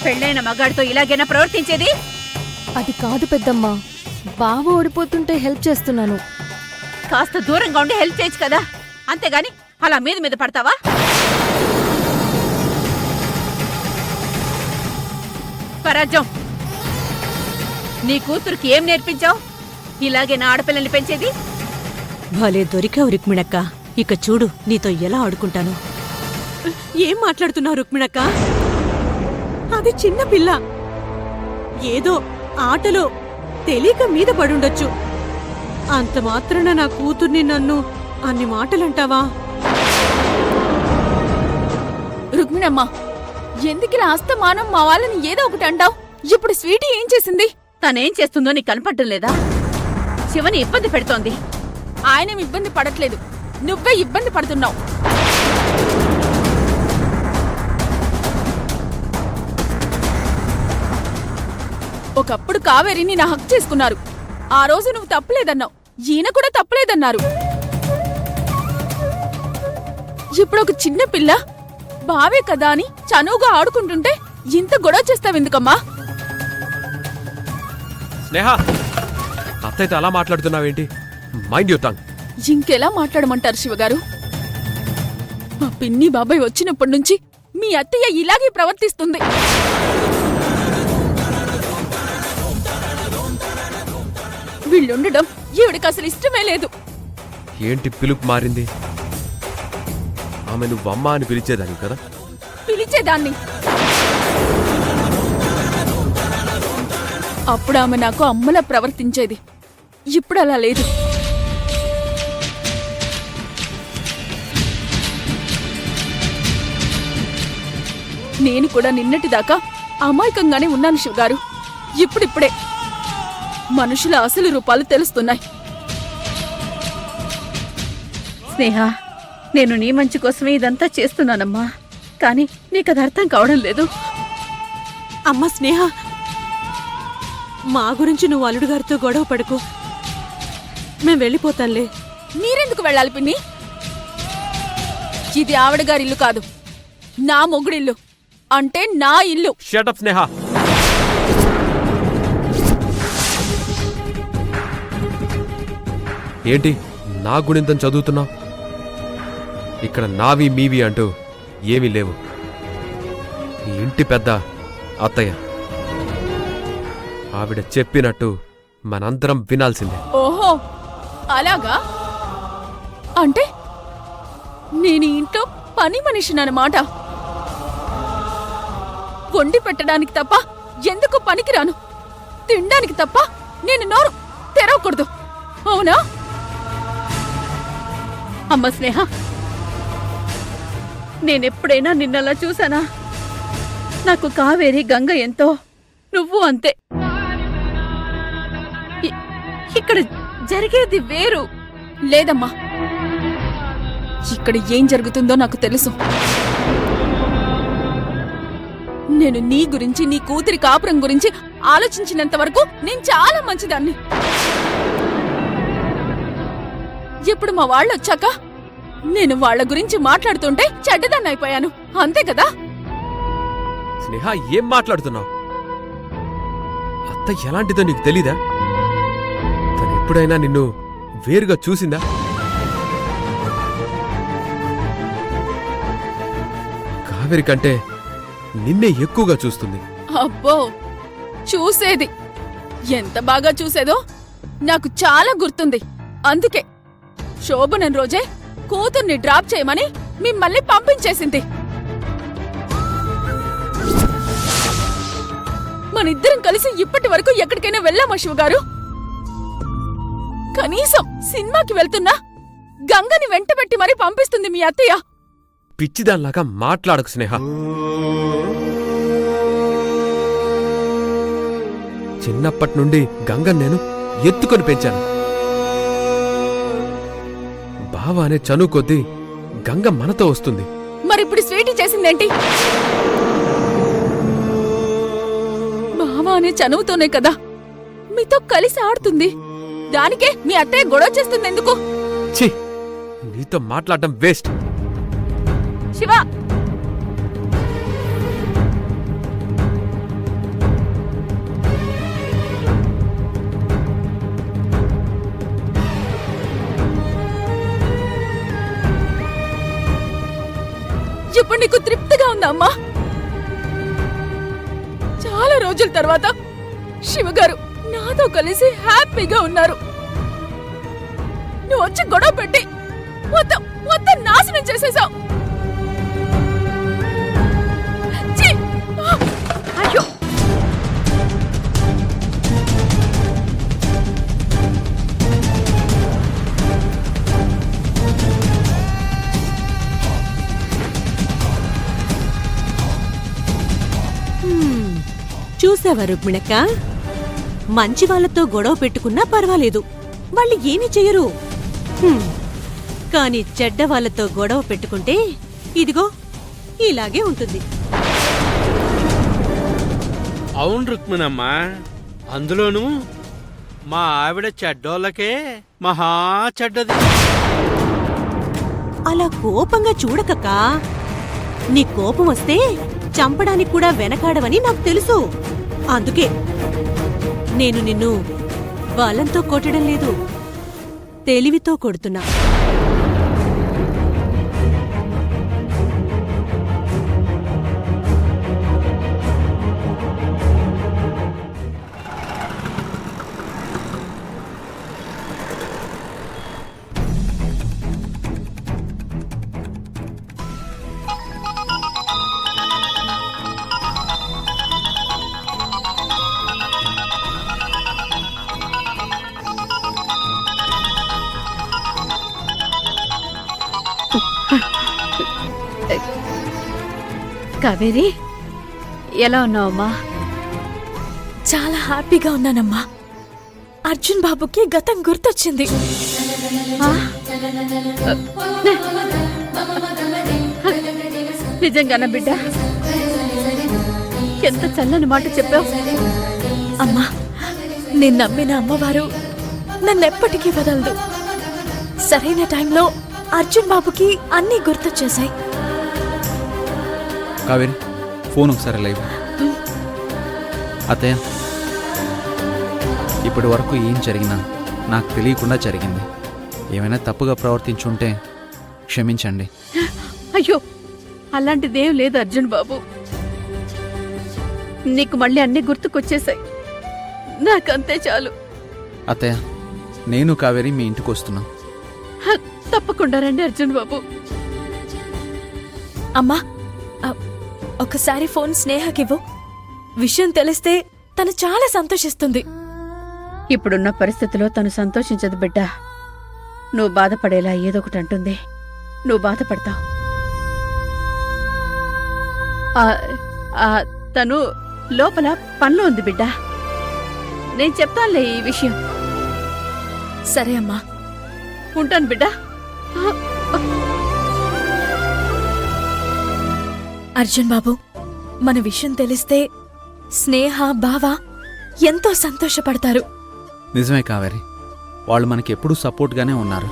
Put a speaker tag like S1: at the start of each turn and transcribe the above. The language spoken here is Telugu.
S1: పెళ్ళైన మగాడితో ఇలాగైనా ప్రవర్తించేది?
S2: అది కాదు పెద్దమ్మా, బావ ఓడిపోతుంటే హెల్ప్ చేస్తున్నాను.
S1: కాస్త దూరంగా ఉండి హెల్ప్ చేయొచ్చు కదా, అంతేగాని అలా మీద మీద పడతావా? పరాజం, నీ కూతురికి ఏం నేర్పించావు? ఇలాగే నా ఆడపిల్లల్ని పెంచేది?
S3: భలే దొరికావు రుక్మిణక్క. ఇక చూడు నీతో ఎలా ఆడుకుంటాను. ఏం మాట్లాడుతున్నావు రుక్మిణక్క? అది చిన్న పిల్ల, ఏదో ఆటలో తెలియక మీద పడుండొచ్చు. అంత మాత్రాన నా కూతుర్ని నన్ను అన్ని మాటలంటావా?
S2: రుక్మిణమ్మ, ఎందుకిలా అస్తమానం మా వాళ్ళని ఏదో ఒకటి అంటావు? ఇప్పుడు స్వీటీ ఏం చేసింది?
S1: తనేం చేస్తుందో నీకు కనపడటం లేదా? శివని ఇబ్బంది పెడుతోంది.
S2: ఆయనేం ఇబ్బంది పడట్లేదు, నువ్వే ఇబ్బంది పడుతున్నావు. ఒకప్పుడు కావేరిని నా హక్ చేసుకున్నారు. ఆ రోజు నువ్వు తప్పలేదన్నావు, ఈయన కూడా తప్పలేదన్నారు. ఇప్పుడు ఒక చిన్న పిల్ల బావే కదా అని చనువుగా ఆడుకుంటుంటే ఇంత గొడవ చేస్తావెందుకమ్మా?
S4: స్నేహ, అత్తయ్యతో అలా మాట్లాడుతున్నావేంటి? Mind your tongue.
S2: ఇంకెలా మాట్లాడమంటారు శివగారు? మా పిన్ని బాబాయ్ వచ్చినప్పటి నుంచి మీ అత్తయ్య ఇలాగే ప్రవర్తిస్తుంది. వీళ్ళుండడం ఈవిడికి అసలు ఇష్టమే లేదు.
S4: ఏంటి పిలుపు మారింది? ఆమె నువ్వు అమ్మ అని పిలిచేదాన్ని కదా?
S2: పిలిచేదాన్ని. అప్పుడు ఆమె నాకు అమ్మలా ప్రవర్తించేది, ఇప్పుడు అలా లేదు. నేను కూడా నిన్నటిదాకా అమాయకంగానే ఉన్నాను శివగారు. ఇప్పుడిప్పుడే మనుషుల అసలు రూపాలు తెలుస్తున్నాయి.
S1: స్నేహ, నేను నీ మంచి కోసమే ఇదంతా చేస్తున్నానమ్మా, కానీ నీకది అర్థం కావడం లేదు.
S3: అమ్మ స్నేహ, మా గురించి నువ్వు అల్లుడు గారితో గొడవ పడుకో, మేం వెళ్ళిపోతాంలే.
S2: మీరెందుకు వెళ్ళాలి పిన్ని? ఇది ఆవిడగారి ఇల్లు కాదు, నా మొగుడిల్లు, అంటే నా ఇల్లు.
S4: షట్ అప్ స్నేహ. ఏంటి నా గుణింతం చదువుతున్నావు? ఇక్కడ నావి మీవి అంటూ ఏమీ లేవు. ఈ ఇంటి పెద్ద అత్తయ్య, ఆవిడ చెప్పినట్టు మనందరం వినాల్సిందే.
S2: ఓహో అలాగా? అంటే నేను ఈ ఇంట్లో పని మనిషినన్నమాట. వండి పెట్టడానికి తప్ప ఎందుకు పనికిరాను, తినడానికి తప్ప నేను నోరు తెరవకూడదు, అవునా?
S1: అమ్మ స్నేహ, నేనెప్పుడైనా నిన్నలా చూసానా? నాకు కావేరి గంగ ఎంతో, నువ్వు అంతే. ఇక్కడ జరిగేది వేరు.
S2: లేదమ్మా, ఇక్కడ ఏం జరుగుతుందో నాకు తెలుసు. నేను నీ గురించి, నీ కూతురి కాపురం గురించి ఆలోచించినంత వరకు నేను చాలా మంచిదాన్ని. ఇప్పుడు మా వాళ్ళొచ్చాక నేను వాళ్ళ గురించి మాట్లాడుతుంటే చెడ్డదాన్ని అయిపోయాను, అంతే కదా?
S4: స్నేహ, ఏం మాట్లాడుతున్నావు? అత్త ఎలాంటిదో నీకు తెలీదా? తను ఎప్పుడైనా నిన్ను వేరుగా చూసిందా? కావేరి కంటే నిన్నే ఎక్కువగా చూస్తుంది.
S2: అబ్బో, చూసేది ఎంత బాగా చూసేదో నాకు చాలా గుర్తుంది. అందుకే శోభనం రోజే కూతుర్ని డ్రాప్ చేయమని మిమ్మల్ని పంపించేసింది. మనిద్దరం కలిసి ఇప్పటి వరకు ఎక్కడికైనా వెళ్ళామా శివగారు? కనీసం సినిమాకి వెళ్తున్నా గంగని వెంటబెట్టి మరీ పంపిస్తుంది మీ అత్తయ్య.
S4: పిచ్చిదాన్లాగా మాట్లాడకు స్నేహ. చిన్నప్పటి నుండి గంగని నేను ఎత్తుకొని పెంచాను. బావ అనే చనువు కొద్దీ గంగ మనతో వస్తుంది.
S2: మరిప్పుడు స్వీటీ చేసిందేంటి? బావా అనే చనువుతోనే కదా మీతో కలిసి ఆడుతుంది. దానికే మీ అత్తయ్య గొడవ చేస్తుంది ఎందుకు?
S4: ఛీ, నీతో మాట్లాడటం వేస్ట్.
S1: శివ,
S2: ఇప్పుడు నీకు తృప్తిగా ఉందా అమ్మా? చాలా రోజుల తర్వాత శివగారు నాతో కలిసి హ్యాపీగా ఉన్నారు. నువ్వు వచ్చి గొడవ పెట్టి మొత్తం మొత్తం నాశనం చేసేశావు. ఛీ!
S1: అయ్యో
S3: చూసావా రుక్మిణక్క, మంచి వాళ్ళతో గొడవ పెట్టుకున్నా పర్వాలేదు, వాళ్ళు ఏమీ చెయ్యరు. కాని చెడ్డ వాళ్ళతో గొడవ పెట్టుకుంటే ఇదిగో ఇలాగే ఉంటుంది.
S5: అవును రుక్మిణమ్మా, అందులోనూ మా ఆవిడ చెడ్డోళ్ళకే మహా చెడ్డది.
S3: అలా కోపంగా చూడకక్క. నీ కోపం వస్తే చంపడానికి కూడా వెనకాడవని నాకు తెలుసు. అందుకే నేను నిన్ను బలంతో కొట్టడం లేదు, తెలివితో కొడుతున్నా.
S1: కావేరి, ఎలా ఉన్నావమ్మా?
S2: చాలా హ్యాపీగా ఉన్నానమ్మా. అర్జున్ బాబుకి గతం గుర్తొచ్చింది.
S1: ఆ? నిజంగానా బిడ్డ? ఎంత చల్లని మాట చెప్పావు.
S2: అమ్మా, నేను నమ్మిన అమ్మవారు నన్నెప్పటికీ వదలదు. సరైన టైంలో అర్జున్ బాబుకి అన్నీ గుర్తొచ్చేశాయి.
S6: కావేరి, ఫోన్ ఒకసారి లైవ్. అత్తయ్య, ఇప్పటి వరకు ఏం జరిగినా నాకు తెలియకుండా జరిగింది. ఏమైనా తప్పుగా ప్రవర్తించుంటే క్షమించండి.
S1: అయ్యో, అలాంటిదేం లేదు అర్జున్ బాబు. నీకు మళ్ళీ అన్ని గుర్తుకొచ్చేసాయి. నాకంతే చాలు.
S6: అత్తయ్య, నేను కావేరి మీ ఇంటికి వస్తున్నా.
S1: తప్పకుండా రండి అర్జున్ బాబు.
S2: అమ్మా, ఒకసారి ఫోన్ స్నేహకివ్వు. విషయం తెలిస్తే తను చాలా సంతోషిస్తుంది.
S1: ఇప్పుడున్న పరిస్థితిలో తను సంతోషించదు బిడ్డ. నువ్వు బాధపడేలా ఏదో ఒకటి అంటుంది. నువ్వు బాధపడతావు. తను లోపల పనిలో ఉంది బిడ్డ. నేను చెప్తానులే ఈ విషయం.
S2: సరే అమ్మా,
S1: ఉంటాను బిడ్డ.
S2: అర్జున్ బాబు, మన విషయం తెలిస్తే స్నేహ, బావ ఎంతో సంతోషపడతారు.
S6: నిజమే కావేరి, వాళ్ళు మనకి ఎప్పుడూ సపోర్ట్గానే ఉన్నారు.